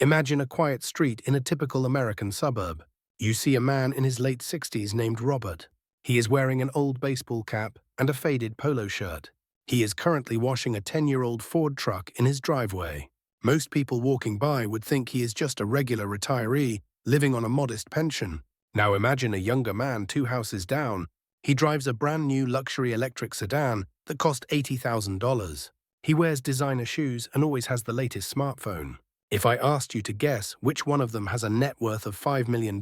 Imagine a quiet street in a typical American suburb. You see a man in his late 60s named Robert. He is wearing an old baseball cap and a faded polo shirt. He is currently washing a 10-year-old Ford truck in his driveway. Most people walking by would think he is just a regular retiree living on a modest pension. Now imagine a younger man 2 houses down. He drives a brand new luxury electric sedan that cost $80,000. He wears designer shoes and always has the latest smartphone. If I asked you to guess which one of them has a net worth of $5 million,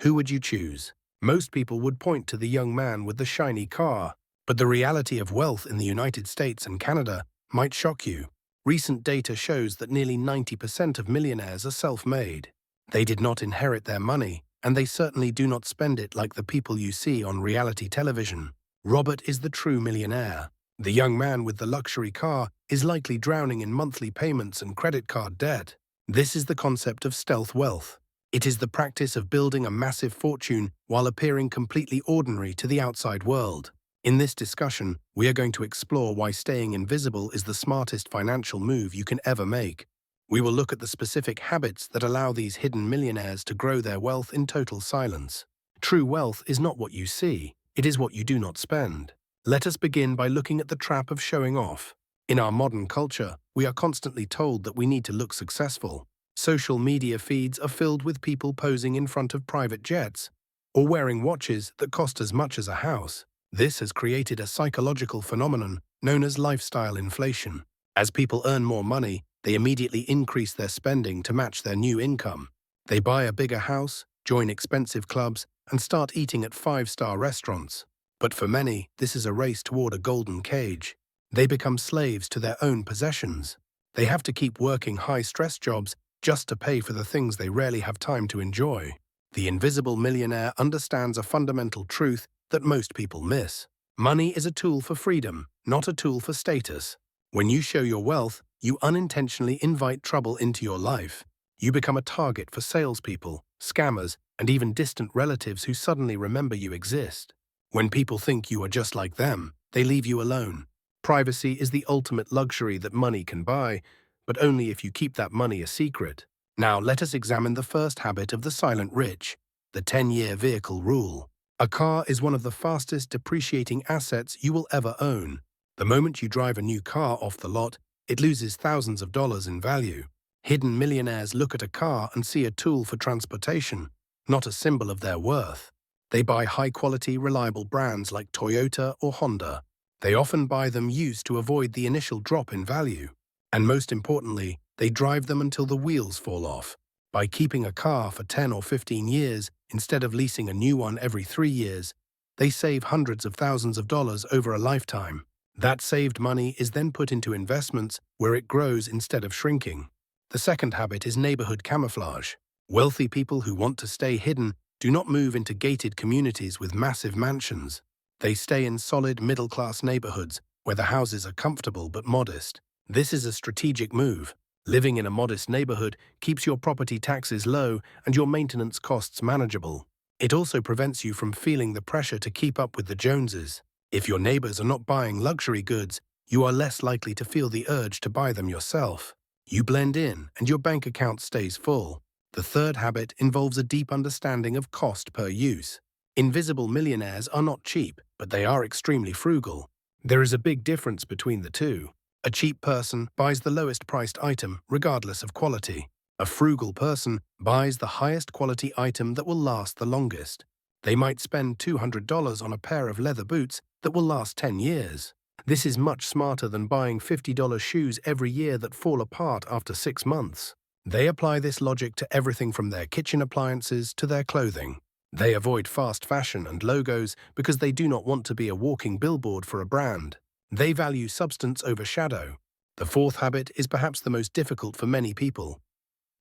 who would you choose? Most people would point to the young man with the shiny car. But the reality of wealth in the United States and Canada might shock you. Recent data shows that nearly 90% of millionaires are self-made. They did not inherit their money, and they certainly do not spend it like the people you see on reality television. Robert is the true millionaire. The young man with the luxury car is likely drowning in monthly payments and credit card debt. This is the concept of stealth wealth. It is the practice of building a massive fortune while appearing completely ordinary to the outside world. In this discussion, we are going to explore why staying invisible is the smartest financial move you can ever make. We will look at the specific habits that allow these hidden millionaires to grow their wealth in total silence. True wealth is not what you see, it is what you do not spend. Let us begin by looking at the trap of showing off. In our modern culture, we are constantly told that we need to look successful. Social media feeds are filled with people posing in front of private jets or wearing watches that cost as much as a house. This has created a psychological phenomenon known as lifestyle inflation. As people earn more money, they immediately increase their spending to match their new income. They buy a bigger house, join expensive clubs, and start eating at 5-star restaurants. But for many, this is a race toward a golden cage. They become slaves to their own possessions. They have to keep working high-stress jobs just to pay for the things they rarely have time to enjoy. The invisible millionaire understands a fundamental truth that most people miss. Money is a tool for freedom, not a tool for status. When you show your wealth, you unintentionally invite trouble into your life. You become a target for salespeople, scammers, and even distant relatives who suddenly remember you exist. When people think you are just like them, they leave you alone. Privacy is the ultimate luxury that money can buy, but only if you keep that money a secret. Now let us examine the first habit of the silent rich, the 10-year vehicle rule. A car is one of the fastest depreciating assets you will ever own. The moment you drive a new car off the lot, it loses thousands of dollars in value. Hidden millionaires look at a car and see a tool for transportation, not a symbol of their worth. They buy high-quality, reliable brands like Toyota or Honda. They often buy them used to avoid the initial drop in value. And most importantly, they drive them until the wheels fall off. By keeping a car for 10 or 15 years instead of leasing a new one every 3 years, they save hundreds of thousands of dollars over a lifetime. That saved money is then put into investments where it grows instead of shrinking. The second habit is neighborhood camouflage. Wealthy people who want to stay hidden do not move into gated communities with massive mansions. They stay in solid middle-class neighborhoods where the houses are comfortable but modest. This is a strategic move. Living in a modest neighborhood keeps your property taxes low and your maintenance costs manageable. It also prevents you from feeling the pressure to keep up with the Joneses. If your neighbors are not buying luxury goods, you are less likely to feel the urge to buy them yourself. You blend in and your bank account stays full. The third habit involves a deep understanding of cost per use. Invisible millionaires are not cheap, but they are extremely frugal. There is a big difference between the two. A cheap person buys the lowest priced item regardless of quality. A frugal person buys the highest quality item that will last the longest. They might spend $200 on a pair of leather boots that will last 10 years. This is much smarter than buying $50 shoes every year that fall apart after 6 months. They apply this logic to everything from their kitchen appliances to their clothing. They avoid fast fashion and logos because they do not want to be a walking billboard for a brand. They value substance over shadow. The fourth habit is perhaps the most difficult for many people: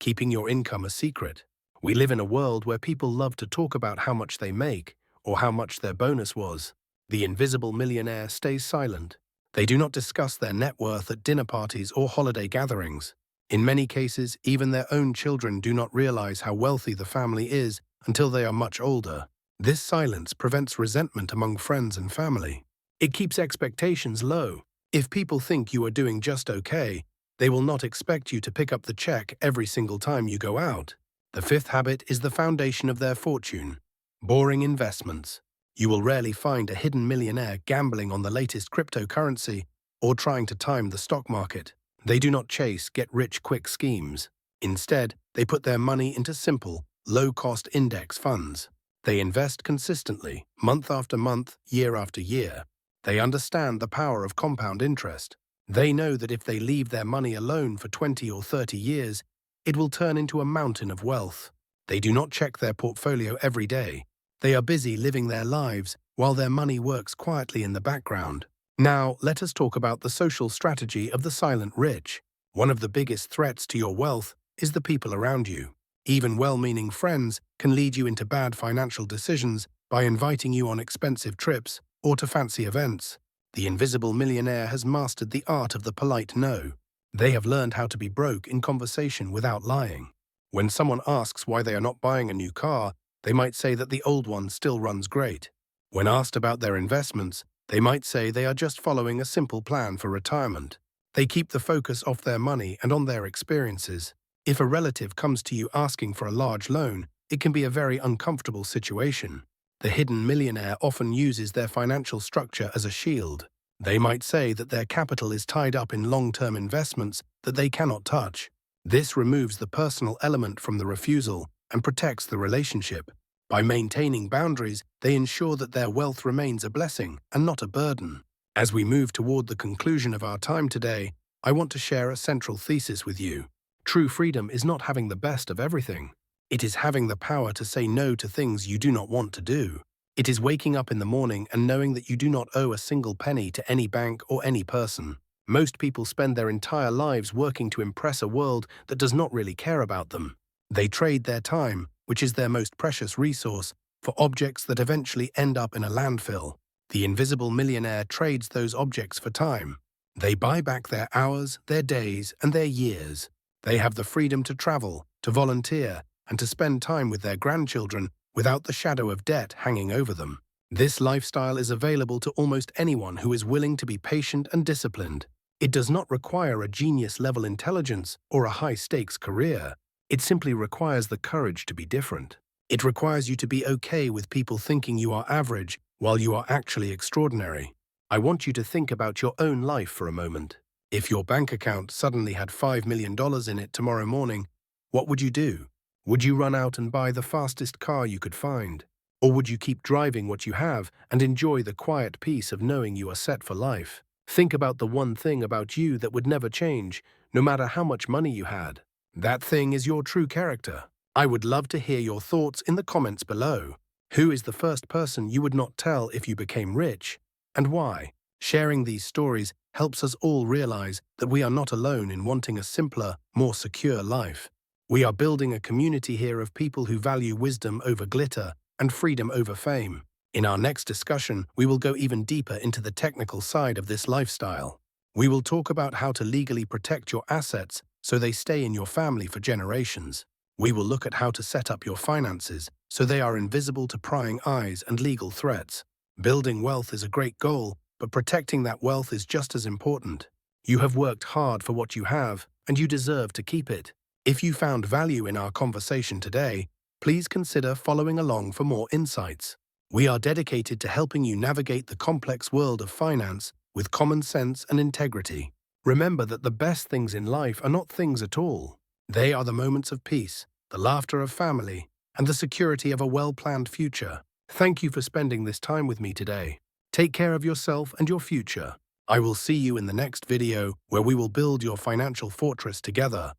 keeping your income a secret. We live in a world where people love to talk about how much they make or how much their bonus was. The invisible millionaire stays silent. They do not discuss their net worth at dinner parties or holiday gatherings. In many cases, even their own children do not realize how wealthy the family is until they are much older. This silence prevents resentment among friends and family. It keeps expectations low. If people think you are doing just okay, They will not expect you to pick up the check every single time you go out. The fifth habit is the foundation of their fortune: boring investments. You will rarely find a hidden millionaire gambling on the latest cryptocurrency or trying to time the stock market. They do not chase get-rich-quick schemes. Instead, they put their money into simple, low-cost index funds. They invest consistently, month after month, year after year. They understand the power of compound interest. They know that if they leave their money alone for 20 or 30 years, it will turn into a mountain of wealth. They do not check their portfolio every day. They are busy living their lives while their money works quietly in the background. Now, let us talk about the social strategy of the silent rich. One of the biggest threats to your wealth is the people around you. Even well-meaning friends can lead you into bad financial decisions by inviting you on expensive trips or to fancy events. The invisible millionaire has mastered the art of the polite no. They have learned how to be broke in conversation without lying. When someone asks why they are not buying a new car, they might say that the old one still runs great. When asked about their investments, they might say they are just following a simple plan for retirement. They keep the focus off their money and on their experiences. If a relative comes to you asking for a large loan, it can be a very uncomfortable situation. The hidden millionaire often uses their financial structure as a shield. They might say that their capital is tied up in long-term investments that they cannot touch. This removes the personal element from the refusal and protects the relationship. By maintaining boundaries, they ensure that their wealth remains a blessing and not a burden. As we move toward the conclusion of our time today, I want to share a central thesis with you. True freedom is not having the best of everything. It is having the power to say no to things you do not want to do. It is waking up in the morning and knowing that you do not owe a single penny to any bank or any person. Most people spend their entire lives working to impress a world that does not really care about them. They trade their time, which is their most precious resource, for objects that eventually end up in a landfill. The invisible millionaire trades those objects for time. They buy back their hours, their days, and their years. They have the freedom to travel, to volunteer, and to spend time with their grandchildren without the shadow of debt hanging over them. This lifestyle is available to almost anyone who is willing to be patient and disciplined. It does not require a genius-level intelligence or a high-stakes career. It simply requires the courage to be different. It requires you to be okay with people thinking you are average while you are actually extraordinary. I want you to think about your own life for a moment. If your bank account suddenly had $5 million in it tomorrow morning, what would you do? Would you run out and buy the fastest car you could find? Or would you keep driving what you have and enjoy the quiet peace of knowing you are set for life? Think about the one thing about you that would never change, no matter how much money you had. That thing is your true character. I would love to hear your thoughts in the comments below. Who is the first person you would not tell if you became rich, and why? Sharing these stories helps us all realize that we are not alone in wanting a simpler, more secure life. We are building a community here of people who value wisdom over glitter and freedom over fame. In our next discussion, we will go even deeper into the technical side of this lifestyle. We will talk about how to legally protect your assets so they stay in your family for generations. We will look at how to set up your finances so they are invisible to prying eyes and legal threats. Building wealth is a great goal, but protecting that wealth is just as important. You have worked hard for what you have, and you deserve to keep it. If you found value in our conversation today, please consider following along for more insights. We are dedicated to helping you navigate the complex world of finance with common sense and integrity. Remember that the best things in life are not things at all. They are the moments of peace, the laughter of family, and the security of a well-planned future. Thank you for spending this time with me today. Take care of yourself and your future. I will see you in the next video where we will build your financial fortress together.